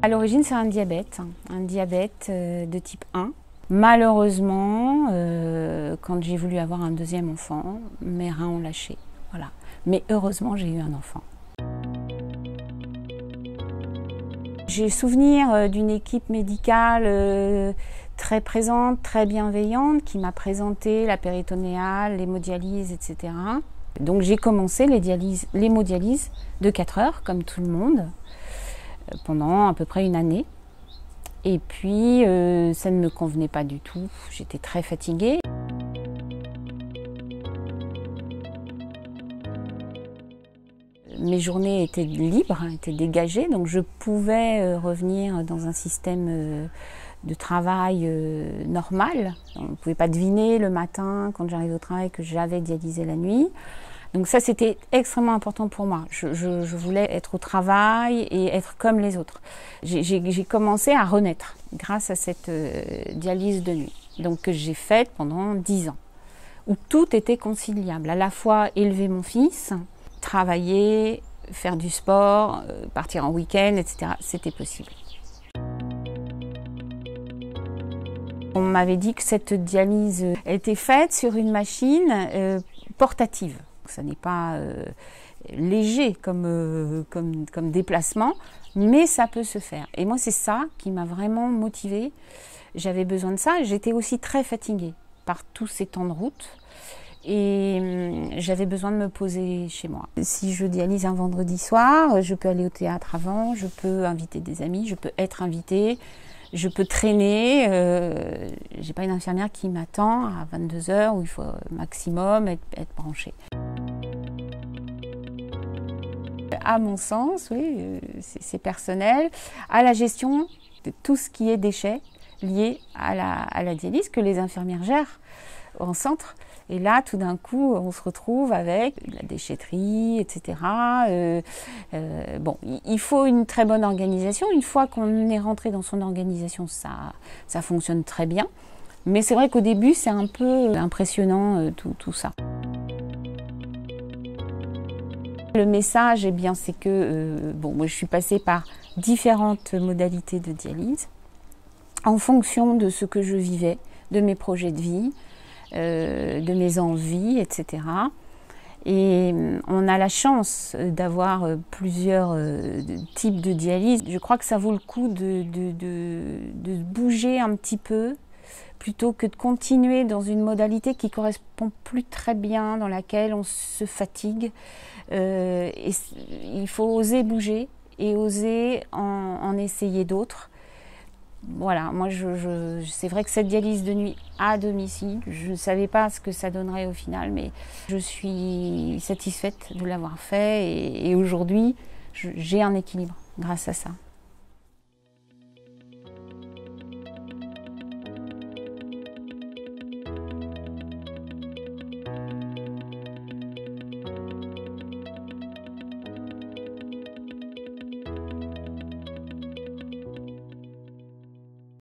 À l'origine, c'est un diabète de type 1. Malheureusement, quand j'ai voulu avoir un deuxième enfant, mes reins ont lâché. Voilà. Mais heureusement, j'ai eu un enfant. J'ai souvenir d'une équipe médicale très présente, très bienveillante, qui m'a présenté la péritonéale, l'hémodialyse, etc. Donc j'ai commencé l'hémodialyse de 4 heures, comme tout le monde, pendant à peu près une année. Et puis, ça ne me convenait pas du tout. J'étais très fatiguée. Mes journées étaient libres, étaient dégagées, donc je pouvais revenir dans un système de travail normal. On ne pouvait pas deviner le matin, quand j'arrivais au travail, que j'avais dialysé la nuit. Donc ça, c'était extrêmement important pour moi. Je voulais être au travail et être comme les autres. J'ai commencé à renaître grâce à cette dialyse de nuit, donc que j'ai faite pendant 10 ans, où tout était conciliable. À la fois élever mon fils, travailler, faire du sport, partir en week-end, etc. C'était possible. On m'avait dit que cette dialyse était faite sur une machine portative. Ça n'est pas léger comme déplacement, mais ça peut se faire. Et moi, c'est ça qui m'a vraiment motivée. J'avais besoin de ça. J'étais aussi très fatiguée par tous ces temps de route. Et j'avais besoin de me poser chez moi. Si je dialyse un vendredi soir, je peux aller au théâtre avant, je peux inviter des amis, je peux être invitée, je peux traîner. J'ai pas une infirmière qui m'attend à 22h où il faut maximum être branchée. À mon sens, oui, c'est personnel, à la gestion de tout ce qui est déchets liés à la dialyse que les infirmières gèrent en centre. Et là, tout d'un coup, on se retrouve avec la déchetterie, etc. Bon, il faut une très bonne organisation. Une fois qu'on est rentré dans son organisation, ça fonctionne très bien. Mais c'est vrai qu'au début, c'est un peu impressionnant tout ça. Le message, eh bien, c'est que moi, je suis passée par différentes modalités de dialyse en fonction de ce que je vivais, de mes projets de vie, de mes envies, etc. Et on a la chance d'avoir plusieurs types de dialyse. Je crois que ça vaut le coup de bouger un petit peu plutôt que de continuer dans une modalité qui ne correspond plus très bien, dans laquelle on se fatigue. Et il faut oser bouger et oser en essayer d'autres. Voilà, moi c'est vrai que cette dialyse de nuit à domicile, je ne savais pas ce que ça donnerait au final, mais je suis satisfaite de l'avoir fait et aujourd'hui j'ai un équilibre grâce à ça.